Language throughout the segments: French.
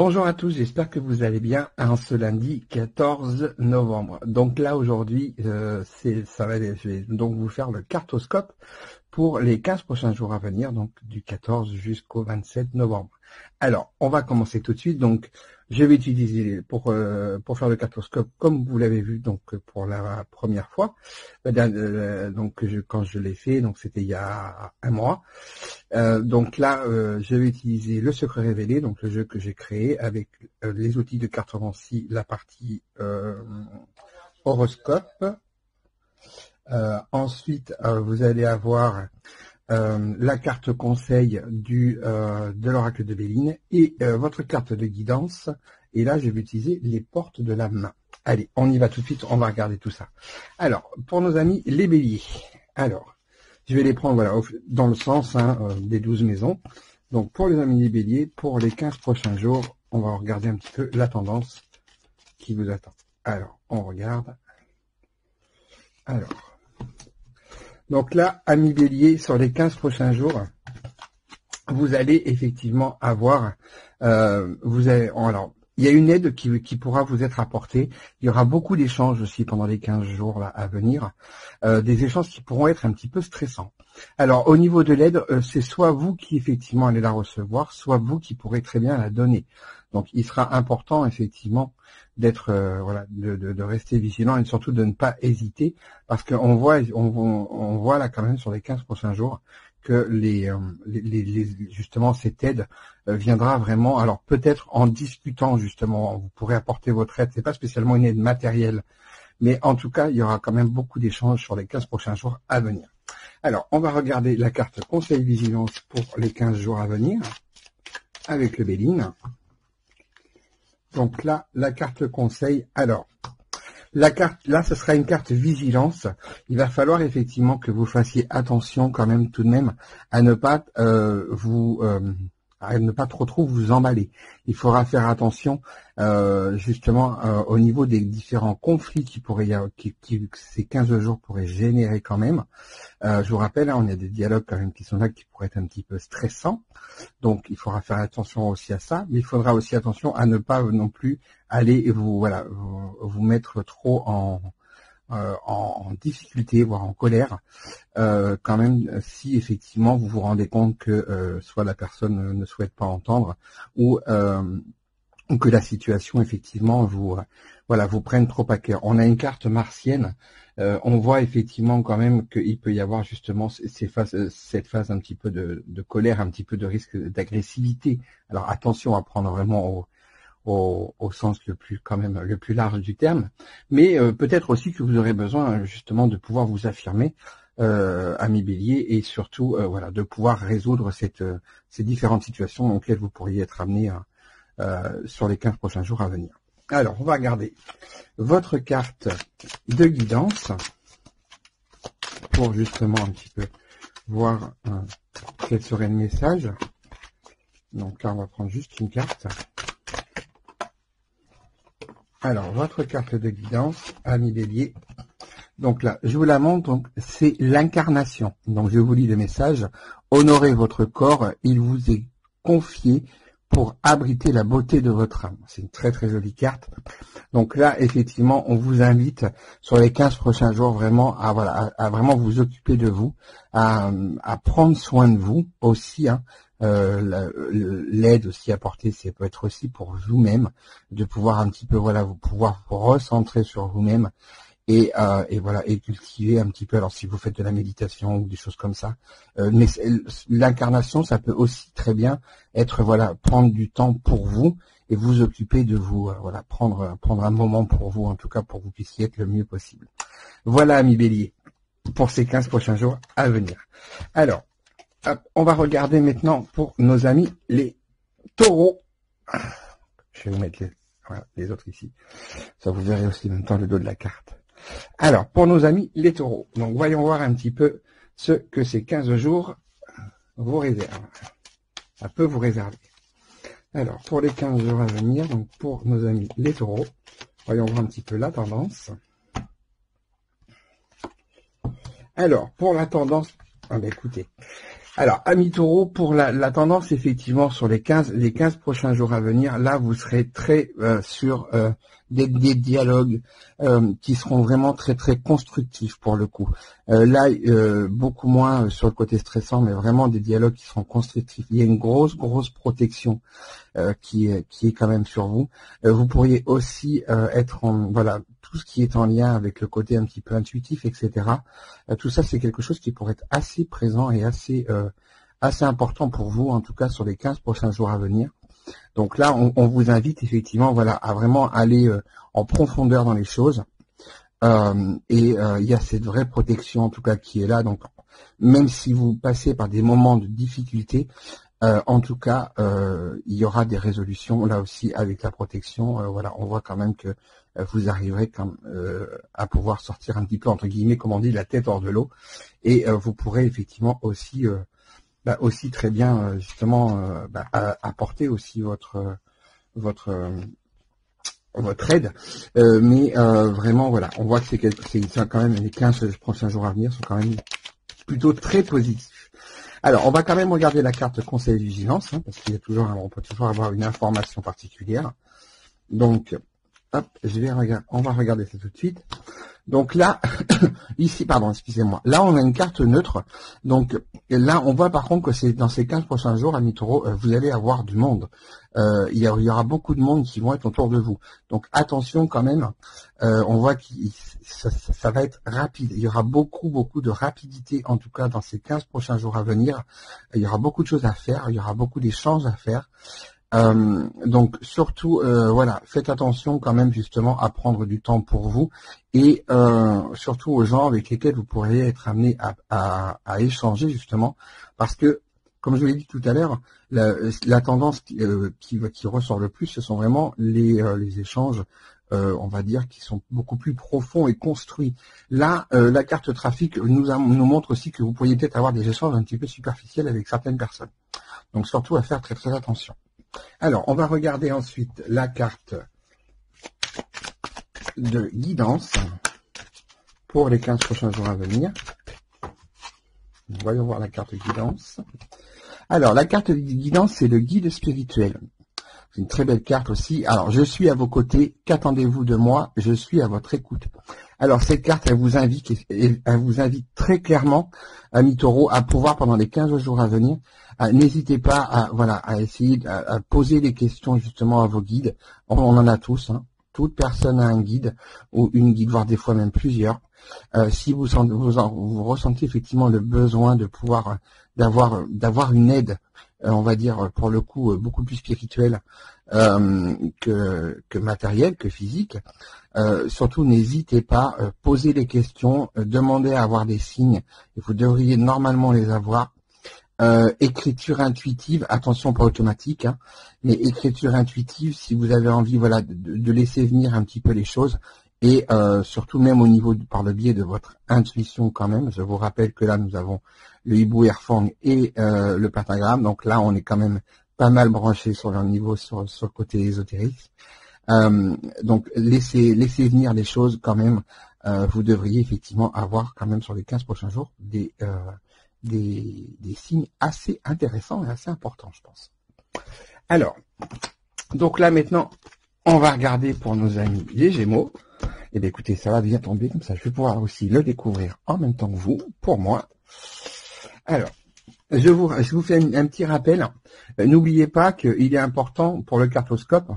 Bonjour à tous, j'espère que vous allez bien en ce lundi 14 novembre. Donc là aujourd'hui, je vais donc vous faire le cartoscope pour les 15 prochains jours à venir, donc du 14 jusqu'au 27 novembre. Alors, on va commencer tout de suite. Donc, je vais utiliser pour faire le cartoscope comme vous l'avez vu donc pour la première fois. Quand je l'ai fait, donc c'était il y a un mois. Donc là, je vais utiliser le secret révélé, donc le jeu que j'ai créé avec les outils de cartomancie, la partie horoscope. Ensuite, vous allez avoir la carte conseil de l'oracle de Béline et votre carte de guidance. Et là, je vais utiliser les portes de la main. Allez, on y va tout de suite, on va regarder tout ça. Alors, pour nos amis les béliers. Alors, je vais les prendre voilà, dans le sens des 12 maisons. Donc, pour les amis les béliers, pour les 15 prochains jours, on va regarder un petit peu la tendance qui vous attend. Alors, on regarde. Alors, donc là, amis bélier, sur les 15 prochains jours, vous allez effectivement avoir, il y a une aide qui pourra vous être apportée. Il y aura beaucoup d'échanges aussi pendant les 15 jours là, à venir, des échanges qui pourront être un petit peu stressants. Alors, au niveau de l'aide, c'est soit vous qui effectivement allez la recevoir, soit vous qui pourrez très bien la donner. Donc, il sera important effectivement d'être, de rester vigilant et surtout de ne pas hésiter, parce qu'on voit là quand même sur les 15 prochains jours que justement cette aide viendra vraiment. Alors peut-être en discutant justement, vous pourrez apporter votre aide. C'est pas spécialement une aide matérielle, mais en tout cas, il y aura quand même beaucoup d'échanges sur les 15 prochains jours à venir. Alors, on va regarder la carte Conseil Vigilance pour les 15 jours à venir avec le Béline. Donc là, la carte Conseil. Alors, la carte, là, ce sera une carte vigilance. Il va falloir effectivement que vous fassiez attention quand même tout de même à ne pas à ne pas trop vous emballer. Il faudra faire attention justement au niveau des différents conflits qui pourraient ces 15 jours pourraient générer quand même. Je vous rappelle, on a des dialogues quand même qui sont là qui pourraient être un petit peu stressants. Donc il faudra faire attention aussi à ça, mais il faudra aussi attention à ne pas non plus aller vous mettre trop en difficulté, voire en colère, quand même, si effectivement vous vous rendez compte que soit la personne ne souhaite pas entendre ou que la situation effectivement vous prenne trop à cœur. On a une carte martienne, on voit effectivement quand même qu'il peut y avoir justement cette phase un petit peu de colère, un petit peu de risque d'agressivité. Alors attention à prendre vraiment au sens le plus large du terme, mais peut-être aussi que vous aurez besoin justement de pouvoir vous affirmer, amis bélier, et surtout de pouvoir résoudre ces différentes situations auxquelles vous pourriez être amené sur les 15 prochains jours à venir. Alors, on va regarder votre carte de guidance pour justement un petit peu voir quel serait le message. Donc là, on va prendre juste une carte. Alors, votre carte de guidance, amis bélier. Donc là, je vous la montre, donc c'est l'incarnation. Donc je vous lis le message. Honorez votre corps, il vous est confié pour abriter la beauté de votre âme. C'est une très très jolie carte. Donc là, effectivement, on vous invite sur les 15 prochains jours vraiment à vraiment vous occuper de vous, à prendre soin de vous aussi, l'aide aussi apportée, ça peut être aussi pour vous-même, de pouvoir un petit peu vous pouvoir vous recentrer sur vous-même et cultiver un petit peu. Alors si vous faites de la méditation ou des choses comme ça, mais l'incarnation, ça peut aussi très bien être prendre du temps pour vous et vous occuper de vous, prendre un moment pour vous, en tout cas pour que vous puissiez être le mieux possible. Voilà, amis bélier, pour ces 15 prochains jours à venir. Alors, on va regarder maintenant pour nos amis les taureaux. Je vais vous mettre les autres ici. Ça, vous verrez aussi en même temps le dos de la carte. Alors, pour nos amis les taureaux. Donc, voyons voir un petit peu ce que ces 15 jours vous réservent. Ça peut vous réserver. Alors, pour les 15 jours à venir, donc pour nos amis les taureaux, voyons voir un petit peu la tendance. Alors, pour la tendance, écoutez, Alors, amis taureaux, pour la tendance, effectivement, sur les 15 prochains jours à venir, là, vous serez très sur des dialogues qui seront vraiment très, très constructifs pour le coup. Là, beaucoup moins sur le côté stressant, mais vraiment des dialogues qui seront constructifs. Il y a une grosse, grosse protection qui est quand même sur vous. Vous pourriez aussi être voilà, tout ce qui est en lien avec le côté un petit peu intuitif, etc. Tout ça, c'est quelque chose qui pourrait être assez présent et assez important pour vous, en tout cas sur les 15 prochains jours à venir. Donc là, on vous invite effectivement, voilà, à vraiment aller en profondeur dans les choses. Il y a cette vraie protection, en tout cas, qui est là. Donc, même si vous passez par des moments de difficulté, en tout cas, il y aura des résolutions là aussi avec la protection. Voilà, on voit quand même que vous arriverez quand à pouvoir sortir un petit peu, entre guillemets, comme on dit, la tête hors de l'eau, et vous pourrez effectivement aussi très bien justement apporter aussi votre aide, mais vraiment voilà, on voit que c'est quand même les 15 prochains jours à venir sont quand même plutôt très positifs. Alors, on va quand même regarder la carte conseil de vigilance, parce qu'il y a toujours, on peut toujours avoir une information particulière. Donc, hop, on va regarder ça tout de suite. Donc là, ici, pardon, excusez-moi. Là, on a une carte neutre. Donc là, on voit par contre que c'est dans ces 15 prochains jours, amis taureaux, vous allez avoir du monde. Il y aura beaucoup de monde qui vont être autour de vous. Donc attention quand même. On voit que ça va être rapide. Il y aura beaucoup de rapidité, en tout cas dans ces 15 prochains jours à venir. Il y aura beaucoup de choses à faire. Il y aura beaucoup d'échanges à faire. Donc surtout, voilà, faites attention quand même justement à prendre du temps pour vous et surtout aux gens avec lesquels vous pourriez être amené à échanger justement, parce que comme je vous l'ai dit tout à l'heure, la tendance qui ressort le plus, ce sont vraiment les échanges, on va dire, qui sont beaucoup plus profonds et construits. Là, la carte trafic nous montre aussi que vous pourriez peut-être avoir des échanges un petit peu superficiels avec certaines personnes. Donc surtout à faire très très attention. Alors, on va regarder ensuite la carte de guidance pour les 15 prochains jours à venir. Voyons voir la carte de guidance. Alors, la carte de guidance, c'est le guide spirituel. C'est une très belle carte aussi. Alors, je suis à vos côtés. Qu'attendez-vous de moi? Je suis à votre écoute. Alors, cette carte, elle vous invite très clairement, amis taureaux, à pouvoir, pendant les 15 jours à venir, n'hésitez pas à essayer à poser des questions justement à vos guides. On en a tous, hein. Toute personne a un guide ou une guide, voire des fois même plusieurs. Si vous ressentez effectivement le besoin de pouvoir d'avoir une aide, on va dire pour le coup beaucoup plus spirituelle que matérielle, que physique, surtout n'hésitez pas, posez des questions, demandez à avoir des signes, et vous devriez normalement les avoir. Écriture intuitive, attention pas automatique, hein, mais écriture intuitive si vous avez envie, voilà, de laisser venir un petit peu les choses, et surtout même au niveau par le biais de votre intuition quand même. Je vous rappelle que là nous avons le hibou erfang et le pentagramme, donc là on est quand même pas mal branché sur leur niveau sur le côté ésotérique. Donc laissez venir les choses quand même. Vous devriez effectivement avoir quand même sur les 15 prochains jours des signes assez intéressants et assez importants, je pense. Alors, donc là maintenant, on va regarder pour nos amis les Gémeaux. Et bien écoutez, ça va bien tomber, comme ça je vais pouvoir aussi le découvrir en même temps que vous, pour moi. Alors, je vous fais un petit rappel. N'oubliez pas qu'il est important pour le cartoscope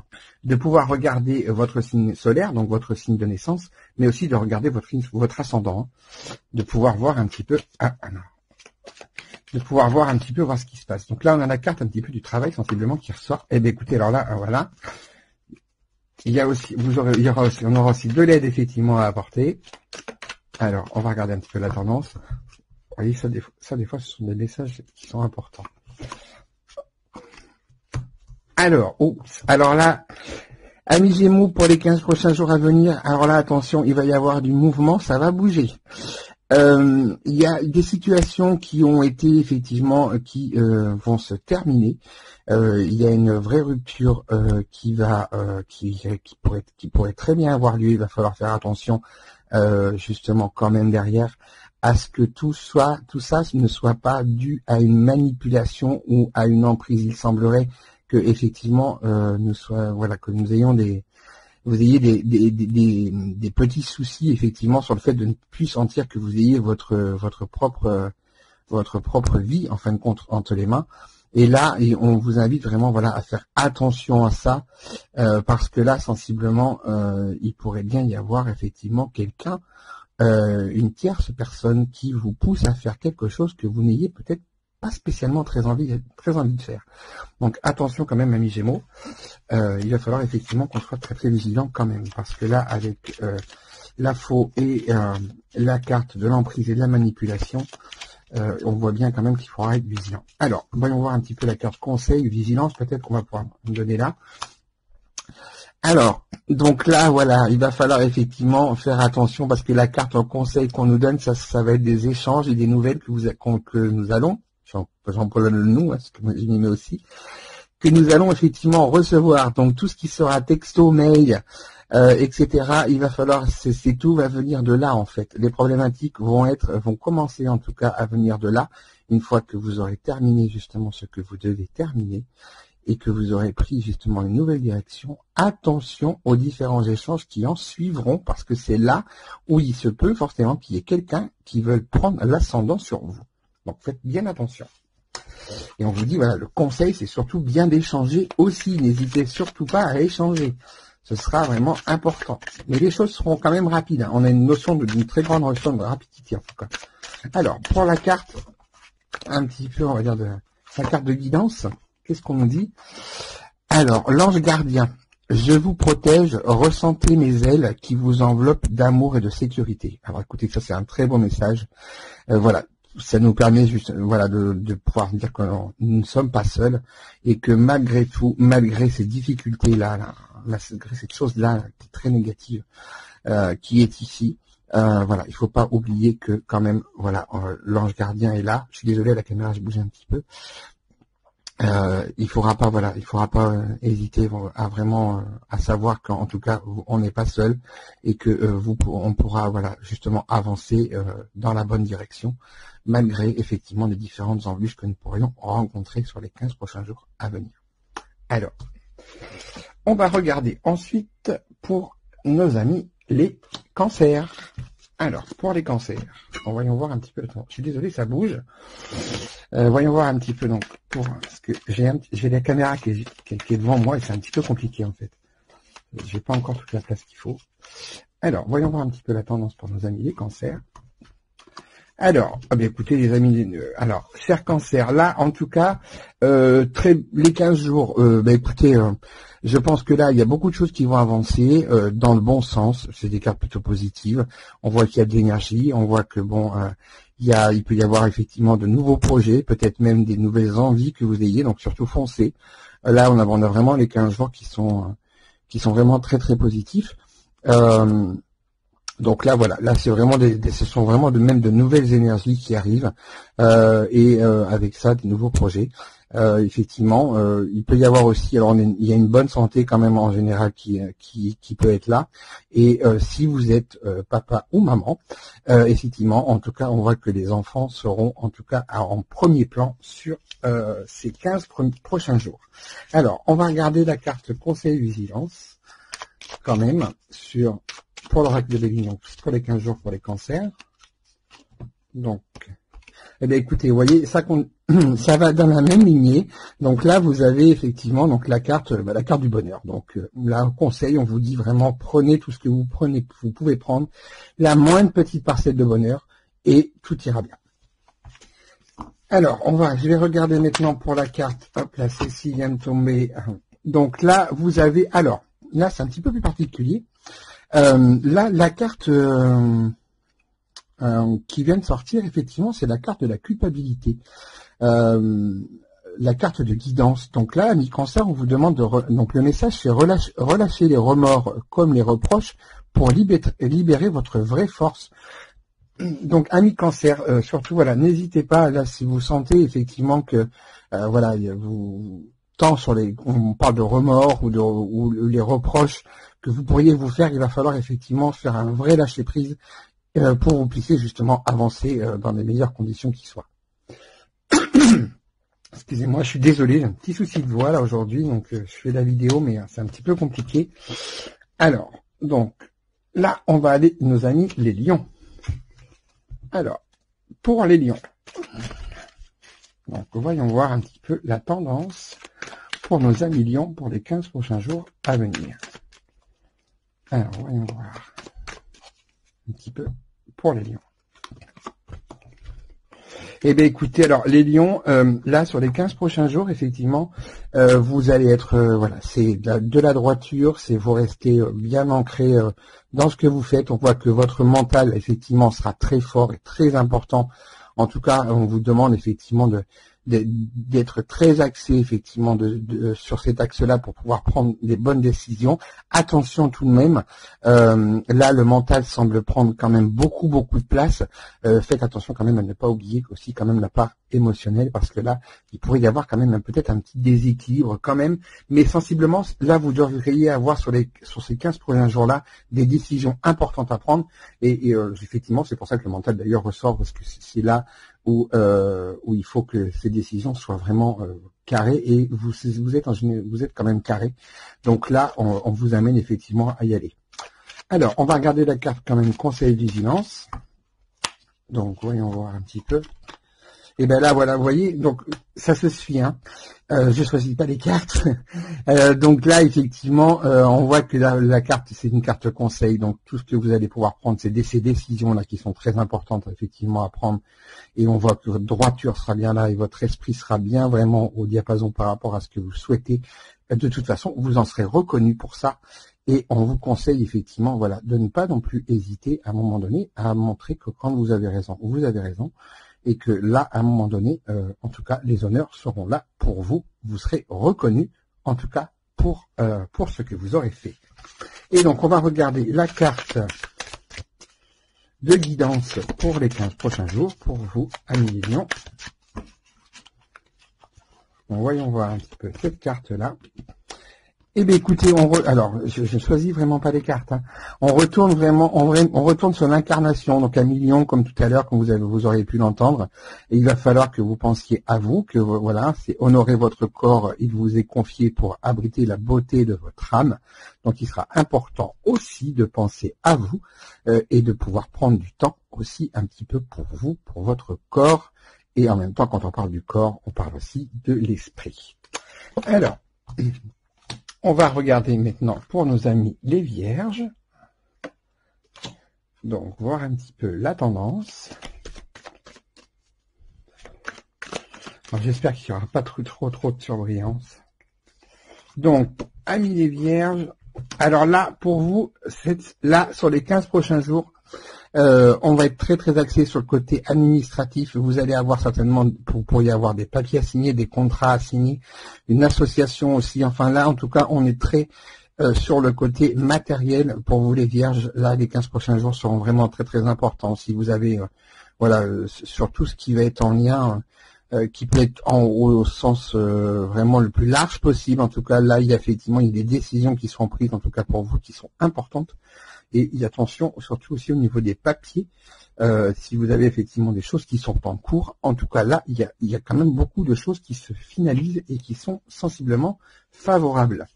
de pouvoir regarder votre signe solaire, donc votre signe de naissance, mais aussi de regarder votre ascendant, hein, de pouvoir voir un petit peu... voir ce qui se passe. Donc là, on a la carte un petit peu du travail sensiblement qui ressort. Eh bien, écoutez, alors là, voilà. On aura aussi de l'aide effectivement à apporter. Alors, on va regarder un petit peu la tendance. Vous voyez, ça des fois, ce sont des messages qui sont importants. Alors là, amis Gémeaux, pour les 15 prochains jours à venir, alors là, attention, il va y avoir du mouvement, ça va bouger. Il y a des situations qui ont été effectivement qui vont se terminer. Il y a une vraie rupture qui pourrait très bien avoir lieu. Il va falloir faire attention justement quand même derrière à ce que tout ça ne soit pas dû à une manipulation ou à une emprise. Il semblerait que effectivement que nous ayons vous ayez des petits soucis effectivement sur le fait de ne plus sentir que vous ayez votre propre vie en fin de compte entre les mains. Et là, on vous invite vraiment à faire attention à ça, parce que là, sensiblement, il pourrait bien y avoir effectivement quelqu'un, une tierce personne qui vous pousse à faire quelque chose que vous n'ayez peut-être pas spécialement très envie de faire. Donc attention quand même, amis Gémeaux, il va falloir effectivement qu'on soit très très vigilant quand même, parce que là, avec la faux et la carte de l'emprise et de la manipulation, on voit bien quand même qu'il faudra être vigilant. Alors, voyons voir un petit peu la carte conseil, vigilance, peut-être qu'on va pouvoir me donner là. Alors, donc là, voilà, il va falloir effectivement faire attention, parce que la carte en conseil qu'on nous donne, ça va être des échanges et des nouvelles que nous allons, j'emploie le nous, parce que moi j'y mets aussi, que nous allons effectivement recevoir. Donc tout ce qui sera texto, mail, etc. Il va falloir, tout va venir de là en fait. Les problématiques vont commencer en tout cas à venir de là, une fois que vous aurez terminé justement ce que vous devez terminer et que vous aurez pris justement une nouvelle direction. Attention aux différents échanges qui en suivront, parce que c'est là où il se peut forcément qu'il y ait quelqu'un qui veuille prendre l'ascendant sur vous. Donc faites bien attention. Et on vous dit, voilà, le conseil, c'est surtout bien d'échanger aussi. N'hésitez surtout pas à échanger. Ce sera vraiment important. Mais les choses seront quand même rapides, hein. On a une très grande notion de rapidité en tout cas. Alors, pour la carte, un petit peu, on va dire, la carte de guidance, qu'est-ce qu'on nous dit? Alors, l'ange gardien. Je vous protège, ressentez mes ailes qui vous enveloppent d'amour et de sécurité. Alors écoutez, ça c'est un très beau message. Voilà. Ça nous permet juste, de pouvoir dire que nous ne sommes pas seuls et que malgré tout, malgré ces difficultés-là, malgré cette chose-là qui est très négative, qui est ici, il faut pas oublier que quand même, l'ange gardien est là. Je suis désolé, la caméra, j'ai bougé un petit peu. Il faudra pas hésiter à vraiment à savoir qu'en tout cas on n'est pas seul et que on pourra justement avancer dans la bonne direction, malgré effectivement les différentes embûches que nous pourrions rencontrer sur les 15 prochains jours à venir. Alors, on va regarder ensuite pour nos amis les cancers. Alors, pour les cancers, voyons voir un petit peu. Je suis désolé, ça bouge. Voyons voir un petit peu donc parce que j'ai la caméra qui est devant moi et c'est un petit peu compliqué en fait. J'ai pas encore toute la place qu'il faut. Alors, voyons voir un petit peu la tendance pour nos amis les cancers. Alors, écoutez les amis, alors, chers cancers, là, en tout cas, les 15 jours, écoutez, je pense que là, il y a beaucoup de choses qui vont avancer dans le bon sens. C'est des cartes plutôt positives. On voit qu'il y a de l'énergie, on voit que il peut y avoir effectivement de nouveaux projets, peut-être même des nouvelles envies que vous ayez, donc surtout foncez. Là, on a vraiment les 15 jours qui sont vraiment très très positifs. Donc là, là c'est vraiment ce sont vraiment même de nouvelles énergies qui arrivent et avec ça des nouveaux projets. Effectivement, il peut y avoir aussi, il y a une bonne santé quand même en général qui peut être là. Et si vous êtes papa ou maman, effectivement, en tout cas, on voit que les enfants seront en tout cas en premier plan sur ces 15 prochains jours. Alors, on va regarder la carte conseil vigilance quand même pour l'oracle de Béline, pour les 15 jours pour les cancers. Donc, écoutez, vous voyez, ça va dans la même lignée. Donc là, vous avez effectivement donc la carte du bonheur. Donc là, conseil, on vous dit vraiment, prenez tout ce que vous pouvez prendre, la moindre petite parcelle de bonheur, et tout ira bien. Alors, je vais regarder maintenant pour la carte. Hop, là, celle-ci vient de tomber. Donc là, vous avez, là, c'est un petit peu plus particulier. Là, la carte qui vient de sortir, effectivement, c'est la carte de la culpabilité, la carte de guidance. Donc là, ami Cancer, on vous demande donc le message, c'est relâcher les remords comme les reproches pour libérer votre vraie force. Donc, ami Cancer, surtout, n'hésitez pas, là, si vous sentez effectivement que, on parle de remords ou les reproches que vous pourriez vous faire, il va falloir effectivement faire un vrai lâcher prise pour que vous puissiez justement avancer dans les meilleures conditions qui soient. Excusez-moi, je suis désolé, j'ai un petit souci de voix là aujourd'hui, donc je fais la vidéo, mais c'est un petit peu compliqué. Alors, donc, là, on va aller, nos amis, les lions. Alors, pour les lions, donc voyons voir un petit peu la tendance pour nos amis lions pour les 15 prochains jours à venir. Alors, voyons voir un petit peu pour les lions. Eh bien, écoutez, alors les lions, là sur les 15 prochains jours, effectivement, vous allez être, voilà, c'est de la droiture, c'est vous restez bien ancré dans ce que vous faites. On voit que votre mental, effectivement, sera très fort et très important. En tout cas, on vous demande effectivement d'être très axé effectivement sur cet axe-là pour pouvoir prendre les bonnes décisions. Attention tout de même, là le mental semble prendre quand même beaucoup de place. Faites attention quand même à ne pas oublier aussi quand même la part émotionnelle, parce que là il pourrait y avoir quand même peut-être un petit déséquilibre quand même, mais sensiblement là vous devriez avoir sur ces 15 prochains jours-là des décisions importantes à prendre et effectivement c'est pour ça que le mental d'ailleurs ressort, parce que c'est là où il faut que ces décisions soient vraiment carrées, et vous êtes quand même carré. Donc là, on vous amène effectivement à y aller. Alors, on va regarder la carte quand même conseil vigilance. Donc, voyons voir un petit peu. Et ben là, voilà, vous voyez, donc ça se suit. Hein. Je choisis pas les cartes. Donc là, effectivement, on voit que la carte, c'est une carte conseil. Donc tout ce que vous allez pouvoir prendre, c'est ces décisions-là qui sont très importantes, effectivement, à prendre. Et on voit que votre droiture sera bien là et votre esprit sera bien vraiment au diapason par rapport à ce que vous souhaitez. De toute façon, vous en serez reconnu pour ça. Et on vous conseille effectivement, voilà, de ne pas non plus hésiter à un moment donné à montrer que quand vous avez raison, et que là, à un moment donné, en tout cas, les honneurs seront là pour vous. Vous serez reconnu, en tout cas, pour ce que vous aurez fait. Et donc, on va regarder la carte de guidance pour les 15 prochains jours, pour vous, amis les lions. Bon, voyons voir un petit peu cette carte-là. Eh bien, écoutez, alors, je choisis vraiment pas les cartes. Hein. On retourne vraiment, on retourne sur l'incarnation, donc un million, comme tout à l'heure, comme vous auriez pu l'entendre. Et il va falloir que vous pensiez à vous, que voilà, c'est honorer votre corps. Il vous est confié pour abriter la beauté de votre âme. Donc, il sera important aussi de penser à vous et de pouvoir prendre du temps aussi un petit peu pour vous, pour votre corps. Et en même temps, quand on parle du corps, on parle aussi de l'esprit. Alors. On va regarder maintenant pour nos amis les vierges. Donc, voir un petit peu la tendance. J'espère qu'il n'y aura pas trop de surbrillance. Donc, amis les vierges. Alors là, pour vous, là, sur les 15 prochains jours, on va être très axé sur le côté administratif. Vous allez avoir certainement, vous pourriez avoir des papiers à signer, des contrats à signer, une association aussi. Enfin là, en tout cas, on est très sur le côté matériel pour vous les vierges. Là, les 15 prochains jours seront vraiment très importants. Si vous avez, voilà, sur tout ce qui va être en lien, qui peut être au sens vraiment le plus large possible. En tout cas, là, il y a des décisions qui seront prises, en tout cas pour vous, qui sont importantes. Et attention, surtout aussi au niveau des papiers, si vous avez effectivement des choses qui sont en cours. En tout cas, là, il y a quand même beaucoup de choses qui se finalisent et qui sont sensiblement favorables.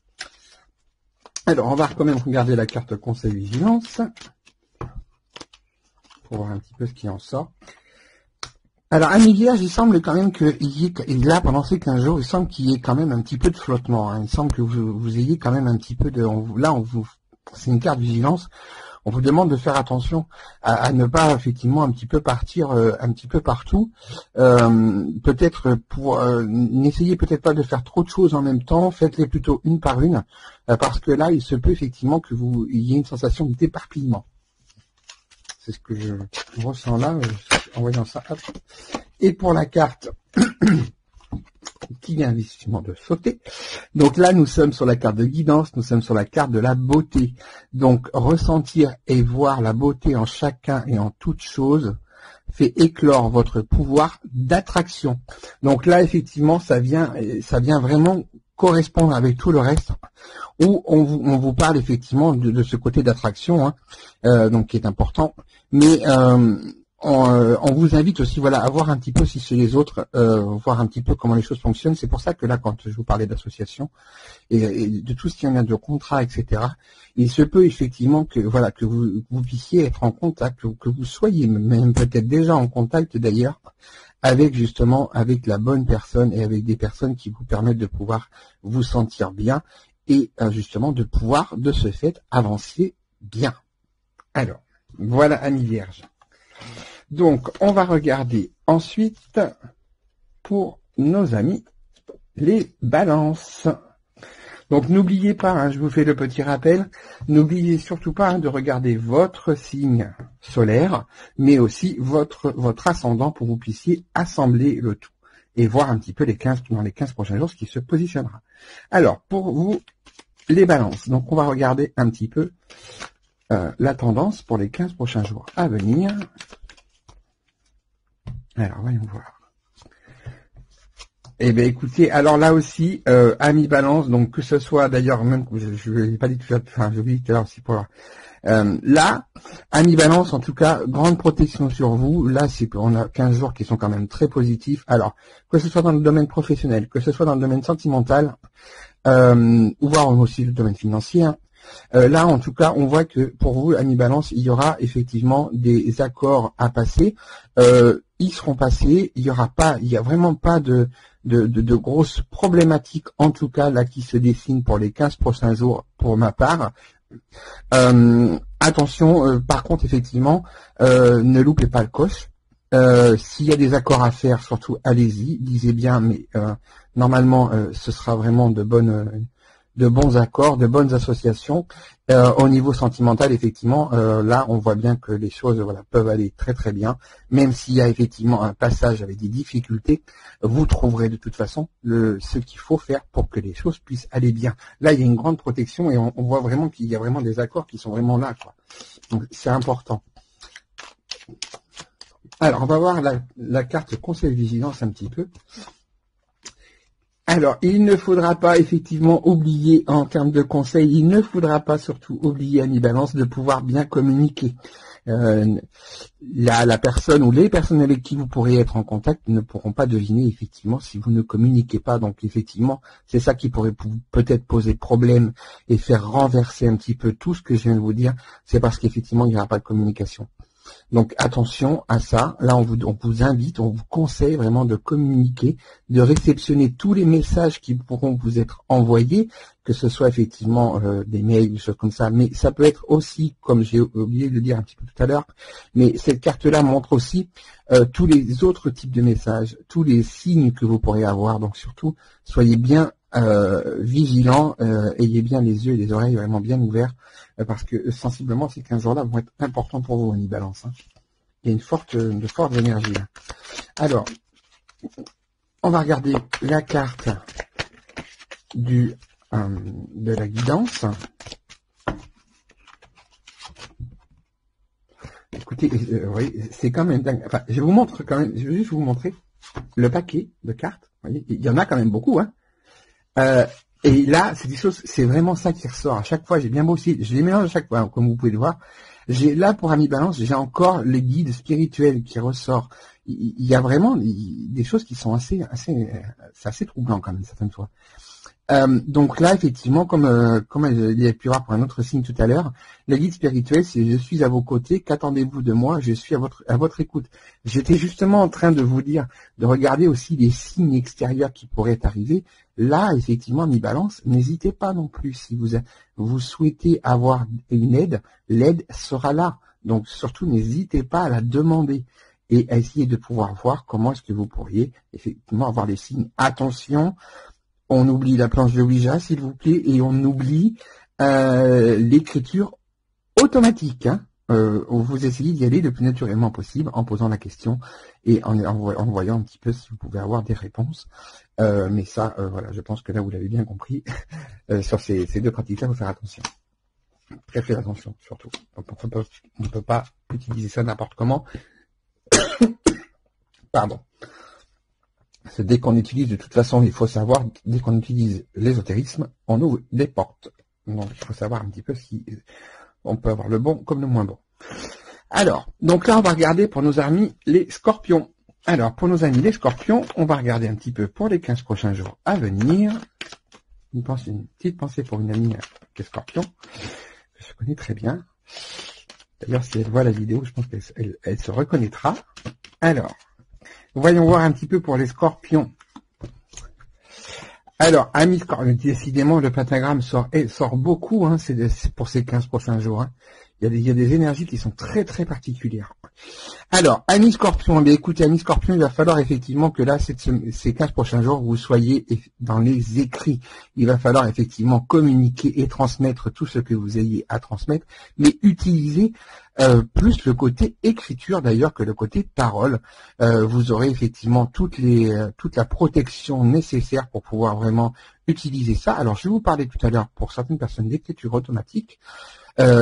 Alors, on va quand même regarder la carte conseil vigilance pour voir un petit peu ce qui en sort. Alors, amis vierges, il semble quand même que là, pendant ces 15 jours, il semble qu'il y ait quand même un petit peu de flottement. Hein. Il semble que vous ayez quand même un petit peu de... c'est une carte vigilance. On vous demande de faire attention à ne pas effectivement un petit peu partir un petit peu partout. Peut-être n'essayez peut-être pas de faire trop de choses en même temps. Faites-les plutôt une par une, parce que là, il se peut effectivement que il y ait une sensation d'éparpillement. C'est ce que je ressens là en voyant ça. Hop. Et pour la carte qui vient justement de sauter. Donc là, nous sommes sur la carte de guidance, nous sommes sur la carte de la beauté. Donc, ressentir et voir la beauté en chacun et en toute chose fait éclore votre pouvoir d'attraction. Donc là, effectivement, ça vient vraiment correspondre avec tout le reste, où on vous parle effectivement de ce côté d'attraction, hein, donc qui est important. Mais on vous invite aussi, voilà, à voir un petit peu si chez les autres, voir un petit peu comment les choses fonctionnent. C'est pour ça que là, quand je vous parlais d'association et de tout ce qu'il y en a de contrats, etc., il se peut effectivement que voilà que vous puissiez être en contact, que vous soyez même peut-être déjà en contact d'ailleurs avec justement avec la bonne personne et avec des personnes qui vous permettent de pouvoir vous sentir bien et justement de pouvoir de ce fait avancer bien. Alors, voilà amis vierges. Donc, on va regarder ensuite pour nos amis les balances. Donc, n'oubliez pas, hein, je vous fais le petit rappel, n'oubliez surtout pas de regarder votre signe solaire, mais aussi votre ascendant pour que vous puissiez assembler le tout et voir un petit peu dans les 15 prochains jours ce qui se positionnera. Alors, pour vous, les balances. Donc, on va regarder un petit peu la tendance pour les 15 prochains jours à venir. Alors, voyons voir. Eh bien, écoutez, alors là aussi, amis balance, donc que ce soit d'ailleurs, même, je l'ai pas dit tout à l'heure, enfin, j'ai oublié tout à l'heure aussi pour là, amis balance, en tout cas, grande protection sur vous. Là, on a 15 jours qui sont quand même très positifs. Alors, que ce soit dans le domaine professionnel, que ce soit dans le domaine sentimental, ou voire aussi le domaine financier, hein. Là, en tout cas, on voit que pour vous, amis balance, il y aura effectivement des accords à passer. Ils seront passés. Il y a vraiment pas de grosses problématiques, en tout cas, là, qui se dessinent pour les 15 prochains jours, pour ma part. Attention, par contre, effectivement, ne loupez pas le coche. S'il y a des accords à faire, surtout, allez-y, lisez bien, mais normalement, ce sera vraiment de bons accords, de bonnes associations. Au niveau sentimental, effectivement, là, on voit bien que les choses peuvent aller très très bien. Même s'il y a effectivement un passage avec des difficultés, vous trouverez de toute façon ce qu'il faut faire pour que les choses puissent aller bien. Là, il y a une grande protection et on voit vraiment qu'il y a vraiment des accords qui sont vraiment là, quoi. Donc, c'est important. Alors, on va voir la carte conseil vigilance un petit peu. Alors, il ne faudra pas effectivement oublier, en termes de conseils, il ne faudra pas surtout oublier, amis balance, de pouvoir bien communiquer. La personne ou les personnes avec qui vous pourrez être en contact ne pourront pas deviner effectivement si vous ne communiquez pas. Donc effectivement, c'est ça qui pourrait peut-être poser problème et faire renverser un petit peu tout ce que je viens de vous dire. C'est parce qu'effectivement, il n'y aura pas de communication. Donc attention à ça. Là, on vous invite, on vous conseille vraiment de communiquer, de réceptionner tous les messages qui pourront vous être envoyés, que ce soit effectivement des mails, des choses comme ça. Mais ça peut être aussi, comme j'ai oublié de le dire un petit peu tout à l'heure, mais cette carte-là montre aussi tous les autres types de messages, tous les signes que vous pourrez avoir. Donc surtout, soyez bien vigilants, ayez bien les yeux et les oreilles vraiment bien ouverts, parce que sensiblement ces 15 jours-là vont être importants pour vous, amis balance. Hein. Il y a une forte énergie là. Alors, on va regarder la carte de la guidance. Écoutez, oui, c'est quand même dingue. Enfin, je vais juste vous montrer le paquet de cartes. Vous voyez, il y en a quand même beaucoup, hein. Et là, c'est des choses, c'est vraiment ça qui ressort. À chaque fois, j'ai bien bossé, je les mélange à chaque fois, hein, comme vous pouvez le voir. Là, pour Amis Balance, j'ai encore les guides spirituels qui ressortent. Il y a vraiment des choses qui sont c'est assez troublant quand même, certaines fois. Donc là, effectivement, comme il y a pu voir pour un autre signe tout à l'heure, le guide spirituel, c'est je suis à vos côtés, qu'attendez-vous de moi, je suis à votre écoute. J'étais justement en train de vous dire de regarder aussi les signes extérieurs qui pourraient arriver. Là, effectivement, mi balance, n'hésitez pas non plus. Si vous souhaitez avoir une aide, l'aide sera là. Donc surtout, n'hésitez pas à la demander et à essayer de pouvoir voir comment est-ce que vous pourriez effectivement avoir les signes. Attention, on oublie la planche de Ouija, s'il vous plaît, et on oublie l'écriture automatique. Hein. Vous essayez d'y aller le plus naturellement possible en posant la question et en voyant un petit peu si vous pouvez avoir des réponses. Mais ça, voilà, je pense que là, vous l'avez bien compris. Sur ces deux pratiques-là, il faut faire attention. Très attention, surtout. Donc, on ne peut pas utiliser ça n'importe comment. Pardon. Dès qu'on utilise, de toute façon, il faut savoir, dès qu'on utilise l'ésotérisme, on ouvre des portes. Donc, il faut savoir un petit peu si on peut avoir le bon comme le moins bon. Alors, donc là, on va regarder pour nos amis les scorpions. Alors, pour nos amis les scorpions, on va regarder un petit peu pour les 15 prochains jours à venir. Une petite pensée pour une amie qui est scorpion, que je connais très bien. D'ailleurs, si elle voit la vidéo, je pense qu'elle se reconnaîtra. Alors, voyons voir un petit peu pour les scorpions. Alors, amis scorpions, décidément, le pentagramme sort beaucoup, hein, c'est pour ces 15 prochains jours. Hein. Il y a des énergies qui sont très très particulières. Alors, amis scorpions, bien écoutez, amis scorpions, il va falloir effectivement que là, ces 15 prochains jours, vous soyez dans les écrits. Il va falloir effectivement communiquer et transmettre tout ce que vous ayez à transmettre, mais utiliser plus le côté écriture d'ailleurs que le côté parole. Vous aurez effectivement toute la protection nécessaire pour pouvoir vraiment utiliser ça. Alors, je vais vous parler tout à l'heure pour certaines personnes d'écriture automatique.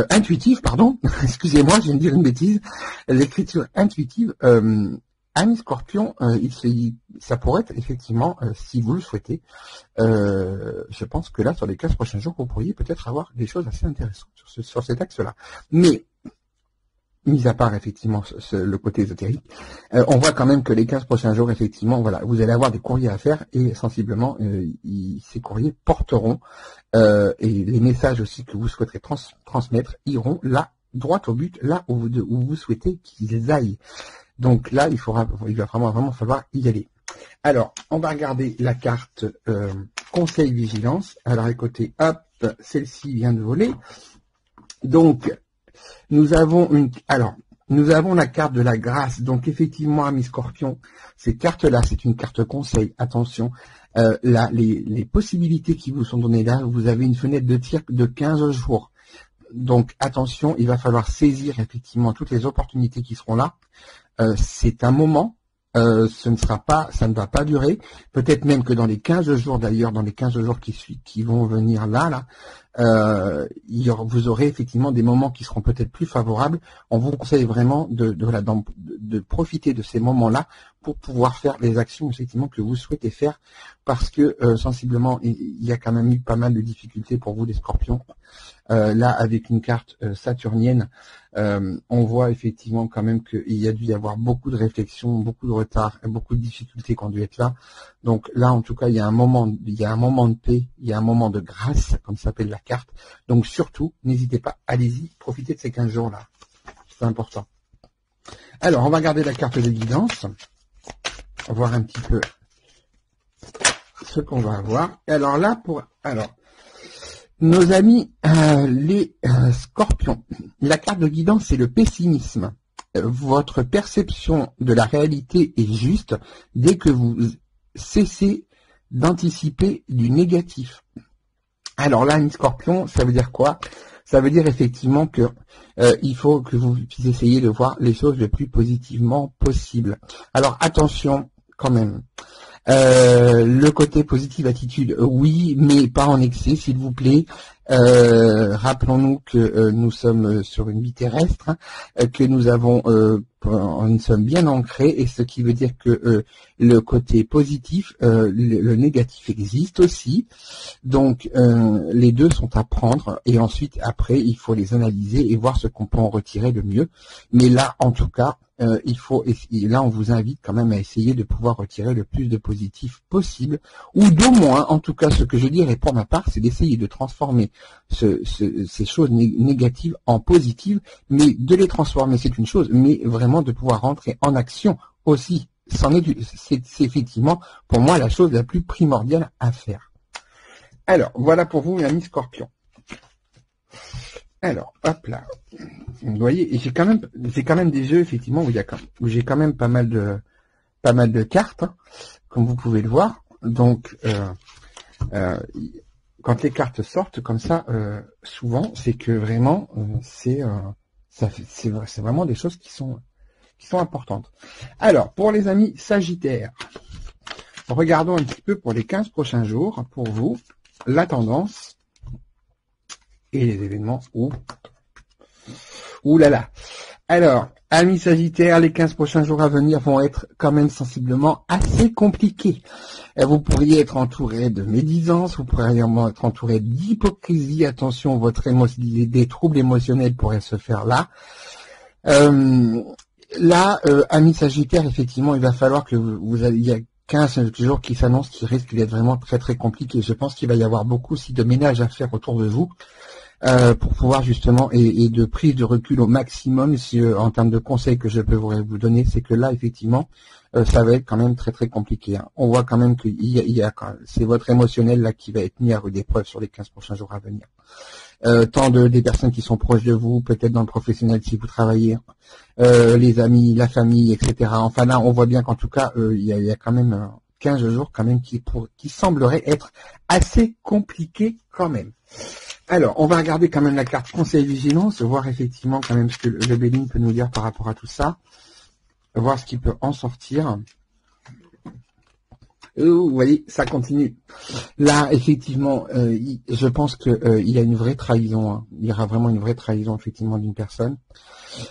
Intuitive, pardon, excusez-moi, je viens de dire une bêtise. L'écriture intuitive, amis scorpion, ça pourrait être effectivement, si vous le souhaitez, je pense que là, sur les 15 prochains jours, vous pourriez peut-être avoir des choses assez intéressantes sur cet axe-là. Mais, mis à part effectivement le côté ésotérique, on voit quand même que les 15 prochains jours, effectivement, voilà, vous allez avoir des courriers à faire et sensiblement, ces courriers porteront et les messages aussi que vous souhaiterez transmettre iront là, droit au but, là où vous souhaitez qu'ils aillent. Donc là, il va vraiment falloir y aller. Alors, on va regarder la carte Conseil Vigilance. Alors, écoutez, hop, celle-ci vient de voler. Donc, nous avons la carte de la grâce. Donc effectivement, amis scorpions, ces cartes-là, c'est une carte conseil. Attention, là, les possibilités qui vous sont données là, vous avez une fenêtre de tir de 15 jours. Donc attention, il va falloir saisir effectivement toutes les opportunités qui seront là. C'est un moment. Ça ne va pas durer. Peut-être même que dans les 15 jours d'ailleurs, dans les 15 jours qui vont venir là, vous aurez effectivement des moments qui seront peut-être plus favorables. On vous conseille vraiment de profiter de ces moments-là pour pouvoir faire les actions effectivement que vous souhaitez faire, parce que sensiblement il y a quand même eu pas mal de difficultés pour vous les scorpions. Là, avec une carte saturnienne, on voit effectivement quand même qu'il y a dû y avoir beaucoup de réflexion, beaucoup de retard, beaucoup de difficultés qui ont dû être là. Donc là, en tout cas, il y a un moment de paix, il y a un moment de grâce, comme s'appelle la carte. Donc surtout, n'hésitez pas, allez-y, profitez de ces 15 jours-là. C'est important. Alors, on va garder la carte de guidance, voir un petit peu ce qu'on va avoir. Et alors là, nos amis les scorpions, la carte de guidance, c'est le pessimisme. Votre perception de la réalité est juste dès que vous cessez d'anticiper du négatif. Alors là, les scorpions, ça veut dire quoi? Ça veut dire effectivement que il faut que vous essayiez de voir les choses le plus positivement possible. Alors attention quand même. Le côté positive attitude, oui, mais pas en excès, s'il vous plaît. Rappelons-nous que nous sommes sur une vie terrestre, que nous sommes bien ancrés, et ce qui veut dire que le côté positif, le négatif existe aussi. Donc les deux sont à prendre, et ensuite après il faut les analyser et voir ce qu'on peut en retirer le mieux. Mais là, en tout cas, là on vous invite quand même à essayer de pouvoir retirer le plus de positif possible, ou d'au moins, en tout cas ce que je dirais pour ma part, c'est d'essayer de transformer ces choses négatives en positives, mais de les transformer c'est une chose, mais vraiment de pouvoir rentrer en action aussi, c'est effectivement pour moi la chose la plus primordiale à faire. Alors voilà pour vous, mes amis scorpions. Alors, hop là. Vous voyez, et j'ai quand même des jeux, effectivement, où j'ai quand même pas mal de cartes, hein, comme vous pouvez le voir. Donc, quand les cartes sortent comme ça, souvent, c'est que vraiment, c'est vraiment des choses qui sont importantes. Alors, pour les amis Sagittaires, regardons un petit peu pour les 15 prochains jours, pour vous, la tendance et les événements. Ouh là là. Alors, amis Sagittaires, les 15 prochains jours à venir vont être quand même sensiblement assez compliqués. Vous pourriez être entouré de médisance, vous pourriez être entouré d'hypocrisie. Attention, des troubles émotionnels pourraient se faire là. Là, amis Sagittaire, effectivement, il va falloir que il y a 15 jours qui s'annoncent, qui risquent d'être vraiment très très compliqués. Je pense qu'il va y avoir beaucoup aussi de ménage à faire autour de vous. Pour pouvoir justement et de prise de recul au maximum si en termes de conseils que je peux vous donner, c'est que là effectivement ça va être quand même très très compliqué. Hein. On voit quand même que c'est votre émotionnel là qui va être mis à rude épreuve sur les 15 prochains jours à venir. Tant des personnes qui sont proches de vous, peut-être dans le professionnel si vous travaillez, les amis, la famille, etc. Enfin là on voit bien qu'en tout cas il y a quand même 15 jours quand même qui sembleraient être assez compliqués quand même. Alors, on va regarder quand même la carte conseil vigilance, voir effectivement quand même ce que le Béline peut nous dire par rapport à tout ça, voir ce qu'il peut en sortir. Vous voyez, ça continue. Là, effectivement, je pense que il y a une vraie trahison. Hein. Il y aura vraiment une vraie trahison effectivement d'une personne.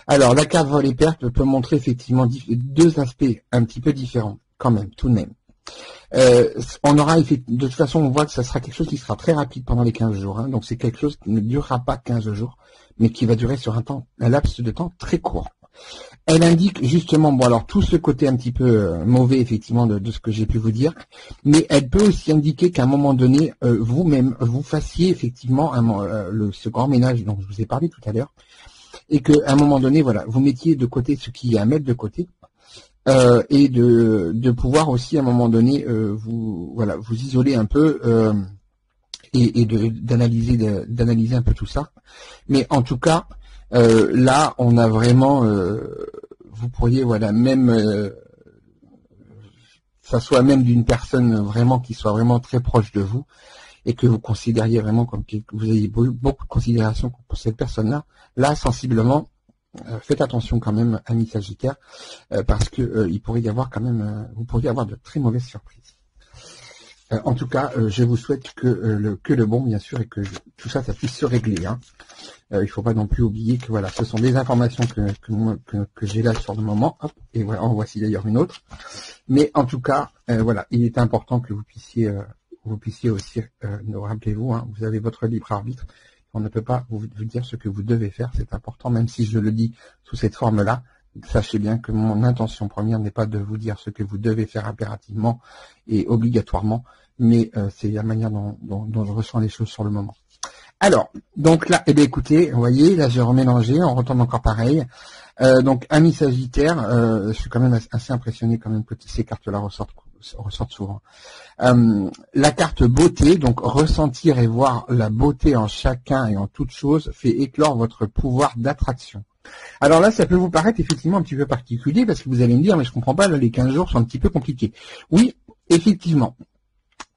Alors, la carte vol et perte peut montrer effectivement deux aspects un petit peu différents, quand même, tout de même. On aura de toute façon, on voit que ça sera quelque chose qui sera très rapide pendant les 15 jours. Hein, donc c'est quelque chose qui ne durera pas 15 jours, mais qui va durer sur un laps de temps très court. Elle indique justement, bon alors tout ce côté un petit peu mauvais effectivement de ce que j'ai pu vous dire, mais elle peut aussi indiquer qu'à un moment donné, vous-même, vous fassiez effectivement ce grand ménage dont je vous ai parlé tout à l'heure, et qu'à un moment donné, voilà, vous mettiez de côté ce qui est à mettre de côté. Et de pouvoir aussi à un moment donné vous isoler un peu et d'analyser un peu tout ça. Mais en tout cas là on a vraiment vous pourriez même ça soit même d'une personne vraiment qui soit vraiment très proche de vous et que vous considériez vraiment comme que vous ayez beaucoup de considération pour cette personne-là. Là sensiblement faites attention quand même, amis Sagittaires, parce que il pourrait y avoir quand même, vous pourriez avoir de très mauvaises surprises. En tout cas, je vous souhaite que le bon, bien sûr, et que tout ça puisse se régler. Hein. Il ne faut pas non plus oublier que voilà, ce sont des informations que j'ai là sur le moment. Hop, et voilà, en voici d'ailleurs une autre. Mais en tout cas, voilà, il est important que vous puissiez aussi, rappelez-vous, hein, vous avez votre libre arbitre. On ne peut pas vous dire ce que vous devez faire, c'est important, même si je le dis sous cette forme-là. Sachez bien que mon intention première n'est pas de vous dire ce que vous devez faire impérativement et obligatoirement, mais c'est la manière dont je ressens les choses sur le moment. Alors, donc là, écoutez, vous voyez, là j'ai remélangé, on retombe encore pareil. Donc, amis Sagittaire, je suis quand même assez impressionné quand même que ces cartes-là ressortent souvent. La carte beauté, donc ressentir et voir la beauté en chacun et en toute chose, fait éclore votre pouvoir d'attraction. Alors là, ça peut vous paraître effectivement un petit peu particulier parce que vous allez me dire, mais je comprends pas, là, les 15 jours sont un petit peu compliqués. Oui, effectivement.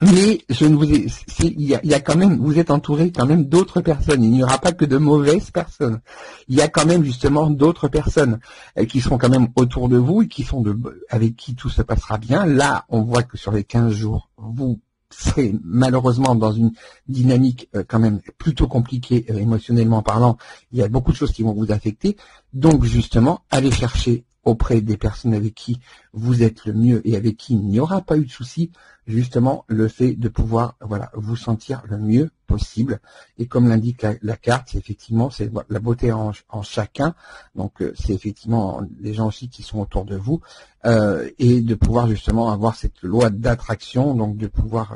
Mais il y a quand même, vous êtes entouré quand même d'autres personnes. Il n'y aura pas que de mauvaises personnes. Il y a quand même justement d'autres personnes qui seront quand même autour de vous et avec qui tout se passera bien. Là, on voit que sur les 15 jours, vous serez malheureusement dans une dynamique quand même plutôt compliquée émotionnellement parlant. Il y a beaucoup de choses qui vont vous affecter. Donc justement, allez chercher auprès des personnes avec qui vous êtes le mieux et avec qui il n'y aura pas eu de soucis, justement le fait de pouvoir vous sentir le mieux possible. Et comme l'indique la carte, effectivement, c'est la beauté en chacun. Donc c'est effectivement les gens aussi qui sont autour de vous et de pouvoir justement avoir cette loi d'attraction, donc de pouvoir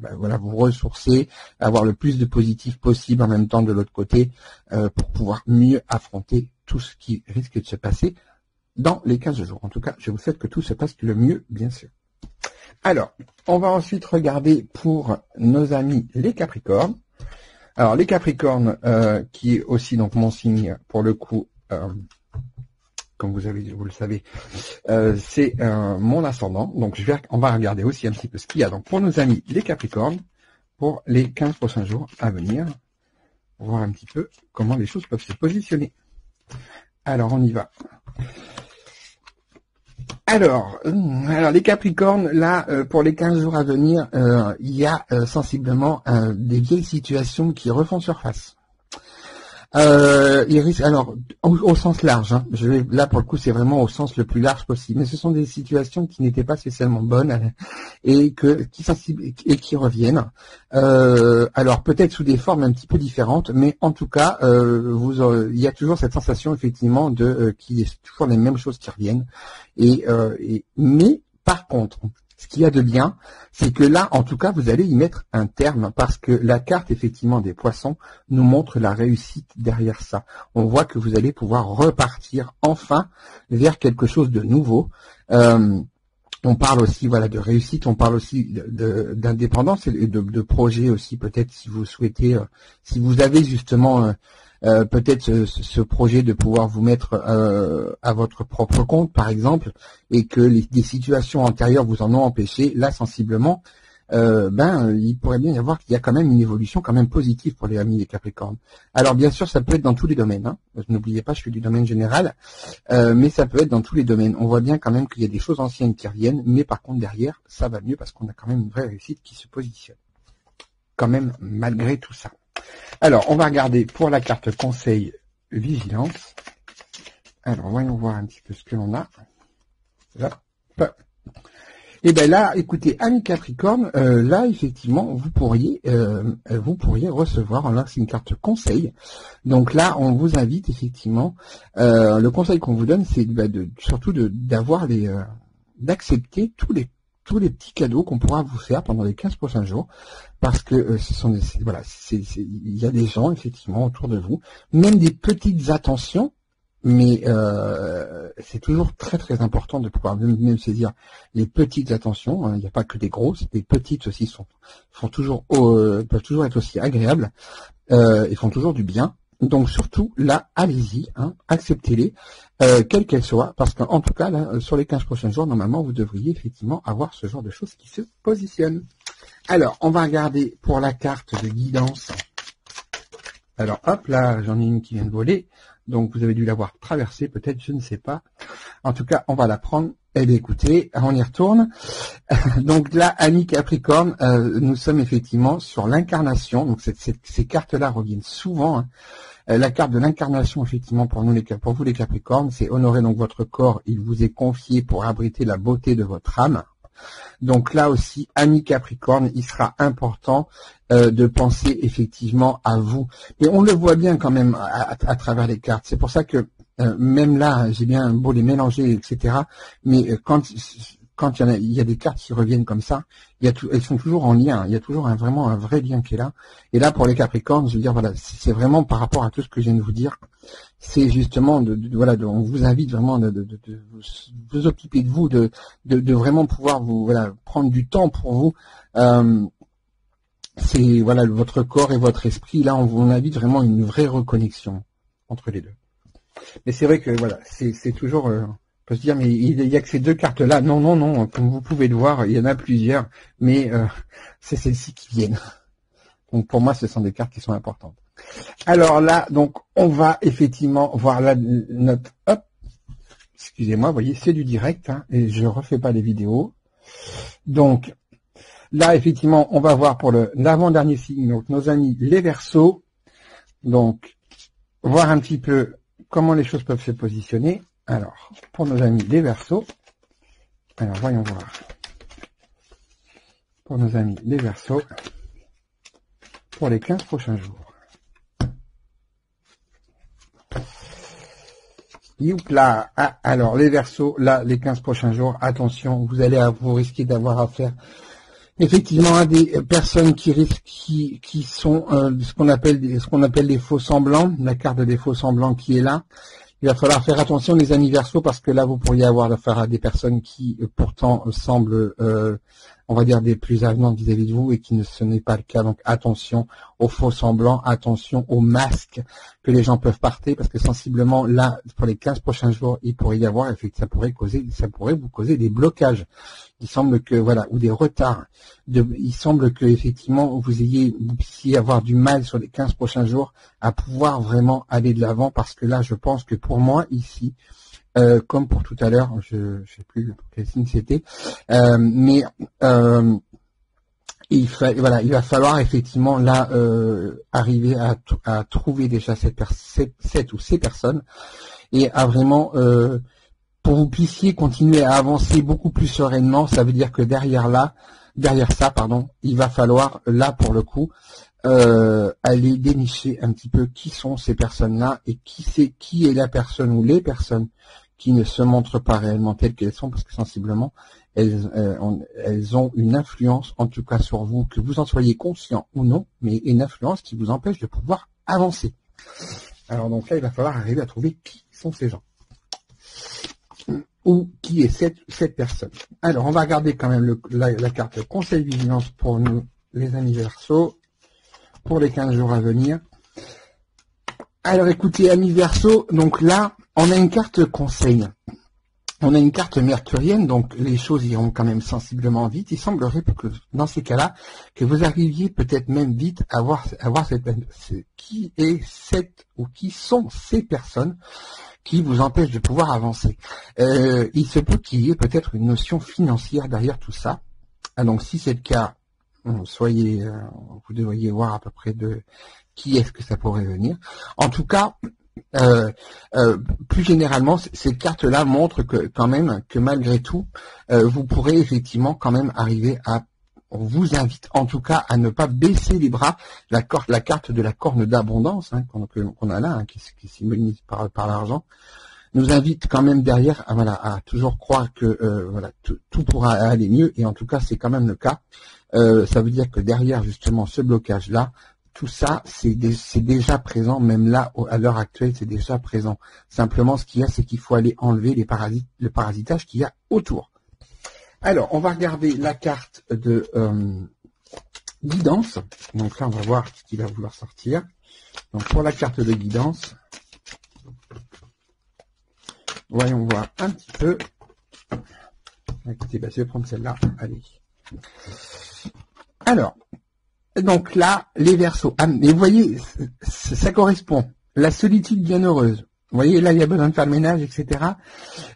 vous ressourcer, avoir le plus de positif possible en même temps de l'autre côté pour pouvoir mieux affronter tout ce qui risque de se passer dans les 15 jours. En tout cas, je vous souhaite que tout se passe le mieux, bien sûr. Alors, on va ensuite regarder pour nos amis les Capricornes. Alors, les Capricornes, qui est aussi donc mon signe, pour le coup, comme vous le savez, c'est mon ascendant. Donc, on va regarder aussi un petit peu ce qu'il y a donc pour nos amis les Capricornes pour les 15 prochains jours à venir. Pour voir un petit peu comment les choses peuvent se positionner. Alors, on y va. Alors les Capricornes, là, pour les 15 jours à venir, il y a sensiblement des vieilles situations qui refont surface. Iris, alors au sens large, hein, là pour le coup c'est vraiment au sens le plus large possible. Mais ce sont des situations qui n'étaient pas spécialement bonnes et qui reviennent. Alors peut-être sous des formes un petit peu différentes, mais en tout cas, il y a toujours cette sensation effectivement qu'il y ait toujours les mêmes choses qui reviennent. Mais par contre, ce qu'il y a de bien, c'est que là, en tout cas, vous allez y mettre un terme parce que la carte, effectivement, des poissons nous montre la réussite derrière ça. On voit que vous allez pouvoir repartir enfin vers quelque chose de nouveau. On parle aussi, voilà, de réussite, on parle aussi d'indépendance et de projet aussi, peut-être si vous souhaitez, si vous avez justement peut-être ce projet de pouvoir vous mettre à votre propre compte, par exemple, et que des situations antérieures vous en ont empêché, là, sensiblement, il pourrait bien y avoir qu'il y a quand même une évolution quand même positive pour les amis des Capricornes. Alors, bien sûr, ça peut être dans tous les domaines. Hein. N'oubliez pas, je suis du domaine général, mais ça peut être dans tous les domaines. On voit bien quand même qu'il y a des choses anciennes qui reviennent, mais par contre, derrière, ça va mieux parce qu'on a quand même une vraie réussite qui se positionne. Quand même, malgré tout ça. Alors, on va regarder pour la carte conseil vigilance. Alors, voyons voir un petit peu ce que l'on a. Hop. Et bien là, écoutez, amis Capricorne, là, effectivement, vous pourriez recevoir, là, c'est une carte conseil. Donc là, on vous invite, effectivement, le conseil qu'on vous donne, c'est surtout d'avoir d'accepter tous les petits cadeaux qu'on pourra vous faire pendant les 15 prochains jours, parce que il y a des gens effectivement autour de vous, même des petites attentions, mais c'est toujours très très important de pouvoir même saisir les petites attentions. Hein, il n'y a pas que des grosses, les petites aussi peuvent toujours être aussi agréables et font toujours du bien. Donc surtout là, allez-y, hein, acceptez-les, quelles qu'elles soient, parce qu'en tout cas, là, sur les 15 prochains jours, normalement, vous devriez effectivement avoir ce genre de choses qui se positionnent. Alors, on va regarder pour la carte de guidance. Alors hop, là, j'en ai une qui vient de voler, donc vous avez dû l'avoir traversée, peut-être, je ne sais pas. En tout cas, on va la prendre. Eh bien, écoutez, on y retourne. Donc là, amis Capricorne, nous sommes effectivement sur l'incarnation. Donc ces cartes-là reviennent souvent. Hein. La carte de l'incarnation, effectivement, pour vous les Capricornes, c'est honorer donc votre corps. Il vous est confié pour abriter la beauté de votre âme. Donc là aussi, amis Capricorne, il sera important de penser effectivement à vous. Et on le voit bien quand même à travers les cartes. C'est pour ça que même là, j'ai bien beau les mélanger, etc. Mais quand il y a des cartes qui reviennent comme ça, elles sont toujours en lien. Il y a toujours vraiment un vrai lien qui est là. Et là, pour les Capricornes, je veux dire, voilà, c'est vraiment par rapport à tout ce que je viens de vous dire. C'est justement on vous invite vraiment de vous occuper de vous, de vraiment pouvoir prendre du temps pour vous. C'est votre corps et votre esprit. Là, on invite vraiment une vraie reconnexion entre les deux. Mais c'est vrai que c'est toujours, on peut se dire, mais il y a que ces deux cartes-là. Non, comme vous pouvez le voir, il y en a plusieurs, mais c'est celles-ci qui viennent. Donc pour moi, ce sont des cartes qui sont importantes. Alors là, donc on va effectivement voir la note. Hop, excusez-moi, vous voyez, c'est du direct, hein, et je refais pas les vidéos. Donc là, effectivement, on va voir pour l'avant-dernier signe, donc nos amis les Verseaux. Donc voir un petit peu comment les choses peuvent se positionner. Alors, pour nos amis les Verseaux, alors voyons voir. Pour nos amis les Verseaux, pour les 15 prochains jours. Youpla. Ah, alors les Verseaux, là, les 15 prochains jours, attention, vous risquez d'avoir affaire effectivement à des personnes qui sont ce qu'on appelle des faux semblants, la carte des faux semblants qui est là. Il va falloir faire attention les amis Verseaux parce que là vous pourriez avoir affaire à des personnes qui pourtant semblent on va dire des plus avenantes vis-à-vis de vous et ce n'est pas le cas. Donc attention aux faux semblants, attention aux masques que les gens peuvent porter parce que sensiblement là pour les 15 prochains jours il pourrait y avoir effectivement ça pourrait vous causer des blocages. Il semble que ou des retards. Il semble que effectivement vous puissiez avoir du mal sur les 15 prochains jours à pouvoir vraiment aller de l'avant parce que là je pense que pour moi ici comme pour tout à l'heure, je sais plus quel signe c'était, mais Et voilà, il va falloir effectivement là arriver à trouver déjà cette ou ces personnes et à vraiment pour que vous puissiez continuer à avancer beaucoup plus sereinement. Ça veut dire que derrière ça, il va falloir là pour le coup aller dénicher un petit peu qui sont ces personnes-là et qui est la personne ou les personnes qui ne se montrent pas réellement telles qu'elles sont, parce que sensiblement elles ont une influence, en tout cas sur vous, que vous en soyez conscient ou non, mais une influence qui vous empêche de pouvoir avancer. Alors donc là, il va falloir arriver à trouver qui sont ces gens ou qui est cette personne. Alors on va regarder quand même la carte conseil vigilance pour nous, les amis Verseau, pour les 15 jours à venir. Alors écoutez, amis Verseau, donc là, on a une carte conseil. On a une carte mercurienne, donc les choses iront quand même sensiblement vite. Il semblerait que dans ces cas-là, que vous arriviez peut-être même vite à voir qui est cette ou qui sont ces personnes qui vous empêchent de pouvoir avancer. Il se peut qu'il y ait peut-être une notion financière derrière tout ça. Ah, donc si c'est le cas, vous devriez voir à peu près de qui est-ce que ça pourrait venir. En tout cas, plus généralement, ces cartes-là montrent que quand même que malgré tout, vous pourrez effectivement quand même arriver à. On vous invite en tout cas à ne pas baisser les bras. La carte de la corne d'abondance qu'on a là, qui symbolise par l'argent, nous invite quand même derrière à toujours croire que tout pourra aller mieux. Et en tout cas, c'est quand même le cas. Ça veut dire que derrière justement ce blocage-là, tout ça, c'est déjà présent, même là, à l'heure actuelle, c'est déjà présent. Simplement, ce qu'il y a, c'est qu'il faut aller enlever le parasitage qu'il y a autour. Alors, on va regarder la carte de guidance. Donc là, on va voir ce qu'il va vouloir sortir. Donc, pour la carte de guidance, voyons voir un petit peu. Écoutez, je vais prendre celle-là. Allez. Alors, donc là, les Verseaux. Ah, mais vous voyez, ça correspond. La solitude bienheureuse. Vous voyez, là, il y a besoin de faire le ménage, etc.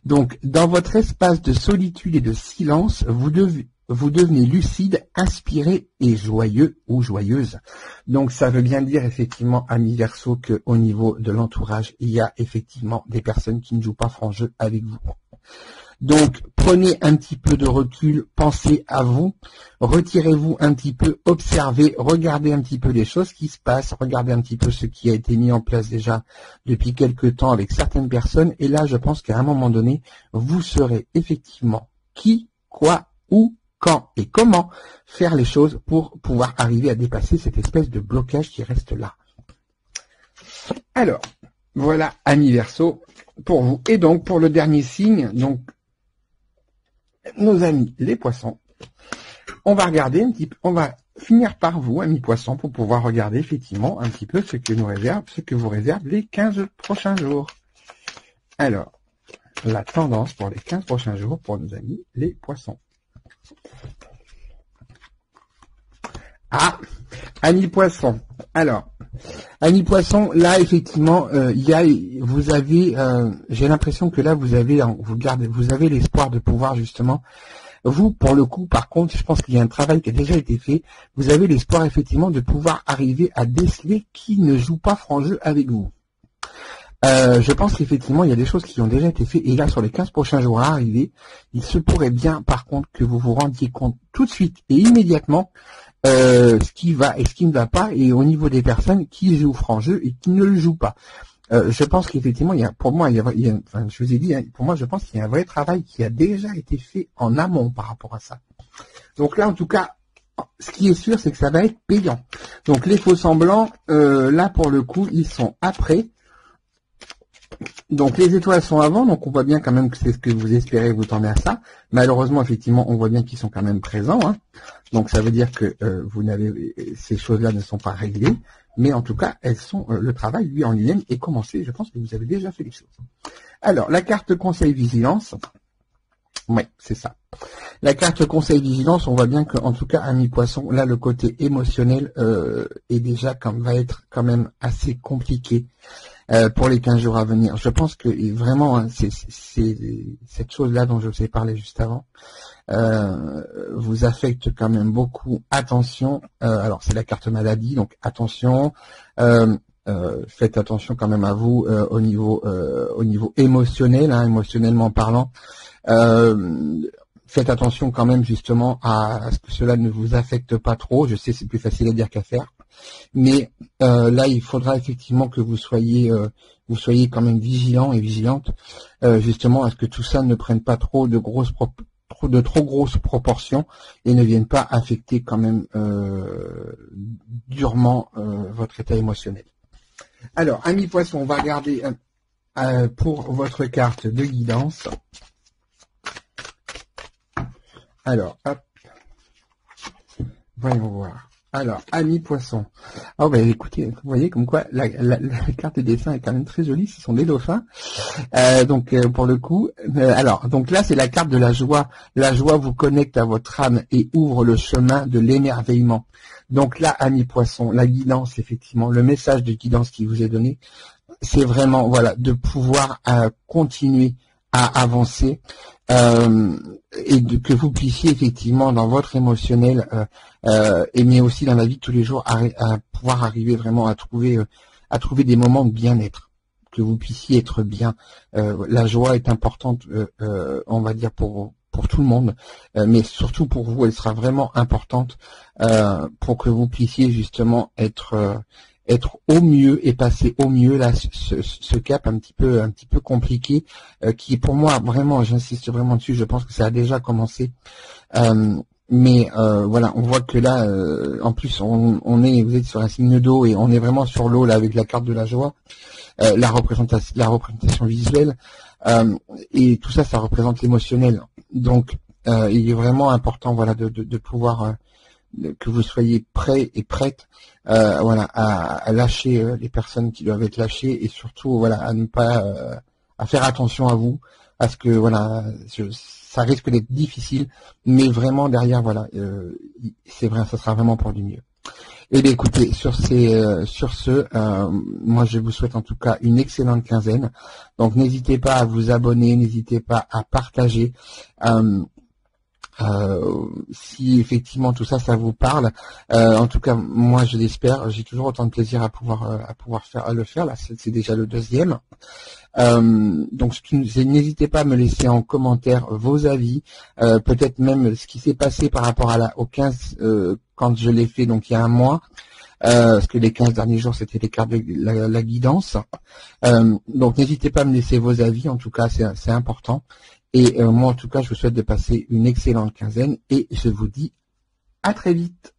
Donc, dans votre espace de solitude et de silence, vous devenez lucide, inspiré et joyeux ou joyeuse. Donc, ça veut bien dire, effectivement, amis Verseaux, qu'au niveau de l'entourage, il y a effectivement des personnes qui ne jouent pas franc jeu avec vous. Donc, prenez un petit peu de recul, pensez à vous, retirez-vous un petit peu, observez, regardez un petit peu les choses qui se passent, regardez un petit peu ce qui a été mis en place déjà depuis quelques temps avec certaines personnes. Et là, je pense qu'à un moment donné, vous saurez effectivement qui, quoi, où, quand et comment faire les choses pour pouvoir arriver à dépasser cette espèce de blocage qui reste là. Alors, voilà, amis Verseaux, pour vous. Et donc, pour le dernier signe, donc, nos amis les poissons, on va regarder un petit peu, on va finir par vous, amis poissons, pour pouvoir regarder effectivement un petit peu ce que vous réserve les 15 prochains jours. Alors, la tendance pour les 15 prochains jours pour nos amis les poissons. Ah, amis poissons. Alors, amis poissons, là effectivement, vous avez, j'ai l'impression que là vous avez l'espoir de pouvoir justement, vous pour le coup, par contre, je pense qu'il y a un travail qui a déjà été fait. Vous avez l'espoir effectivement de pouvoir arriver à déceler qui ne joue pas franc jeu avec vous. Je pense qu'effectivement il y a des choses qui ont déjà été faites et là sur les 15 prochains jours à arriver, il se pourrait bien par contre que vous vous rendiez compte tout de suite et immédiatement ce qui va et ce qui ne va pas, et au niveau des personnes qui jouent franc jeu et qui ne le jouent pas. Je pense qu'effectivement, je vous ai dit, pour moi, je pense qu'il y a un vrai travail qui a déjà été fait en amont par rapport à ça. Donc là, en tout cas, ce qui est sûr, c'est que ça va être payant. Donc les faux semblants, là pour le coup, ils sont après. Donc les étoiles sont avant, donc on voit bien quand même que c'est ce que vous espérez, vous tendez à ça. Malheureusement, effectivement, on voit bien qu'ils sont quand même présents. Donc ça veut dire que ces choses-là ne sont pas réglées, mais en tout cas, elles sont le travail lui en lui-même est commencé. Je pense que vous avez déjà fait les choses. Alors la carte conseil vigilance, oui, c'est ça. La carte conseil vigilance, on voit bien que en tout cas, amis poissons, là le côté émotionnel est déjà va être quand même assez compliqué. pour les 15 jours à venir. Je pense que vraiment, hein, c'est cette chose-là dont je vous ai parlé juste avant, vous affecte quand même beaucoup. Attention, alors c'est la carte maladie, donc attention, faites attention quand même à vous au niveau émotionnel, hein, émotionnellement parlant. Faites attention quand même justement à ce que cela ne vous affecte pas trop. Je sais, c'est plus facile à dire qu'à faire, mais là il faudra effectivement que vous soyez quand même vigilant et vigilante, justement à ce que tout ça ne prenne pas trop grosses proportions et ne vienne pas affecter quand même durement votre état émotionnel. Alors, amis poissons, on va regarder pour votre carte de guidance. Alors, hop, voyons voir. Alors, amis poissons. Oh ben écoutez, vous voyez comme quoi la carte de dessin est quand même très jolie, ce sont des dauphins. Donc pour le coup, alors donc là c'est la carte de la joie. La joie vous connecte à votre âme et ouvre le chemin de l'émerveillement. Donc là, amis poissons, la guidance, effectivement, le message de guidance qui vous est donné, c'est vraiment voilà de pouvoir continuer à avancer et que vous puissiez effectivement dans votre émotionnel mais aussi dans la vie de tous les jours à pouvoir arriver vraiment à trouver des moments de bien-être, que vous puissiez être bien. La joie est importante, on va dire pour tout le monde, mais surtout pour vous, elle sera vraiment importante pour que vous puissiez justement être au mieux et passer au mieux là ce cap un petit peu compliqué qui pour moi vraiment, j'insiste vraiment dessus, je pense que ça a déjà commencé, mais voilà, on voit que là en plus vous êtes sur un signe d'eau et on est vraiment sur l'eau là avec la carte de la joie, la représentation visuelle, et tout ça représente l'émotionnel. Donc il est vraiment important voilà de pouvoir que vous soyez prêts et prêtes voilà à lâcher les personnes qui doivent être lâchées, et surtout voilà à ne pas à faire attention à vous, parce que voilà ça risque d'être difficile, mais vraiment derrière voilà c'est vrai, ça sera vraiment pour du mieux. Et bien écoutez, sur ce, moi je vous souhaite en tout cas une excellente quinzaine. Donc n'hésitez pas à vous abonner, n'hésitez pas à partager. Si effectivement tout ça vous parle, en tout cas moi je l'espère, j'ai toujours autant de plaisir à pouvoir le faire. Là c'est déjà le deuxième. Donc n'hésitez pas à me laisser en commentaire vos avis, peut-être même ce qui s'est passé par rapport au 15 quand je l'ai fait donc il y a un mois, parce que les 15 derniers jours c'était les cartes de la guidance. Donc n'hésitez pas à me laisser vos avis, en tout cas c'est important. Et moi en tout cas je vous souhaite de passer une excellente quinzaine et je vous dis à très vite.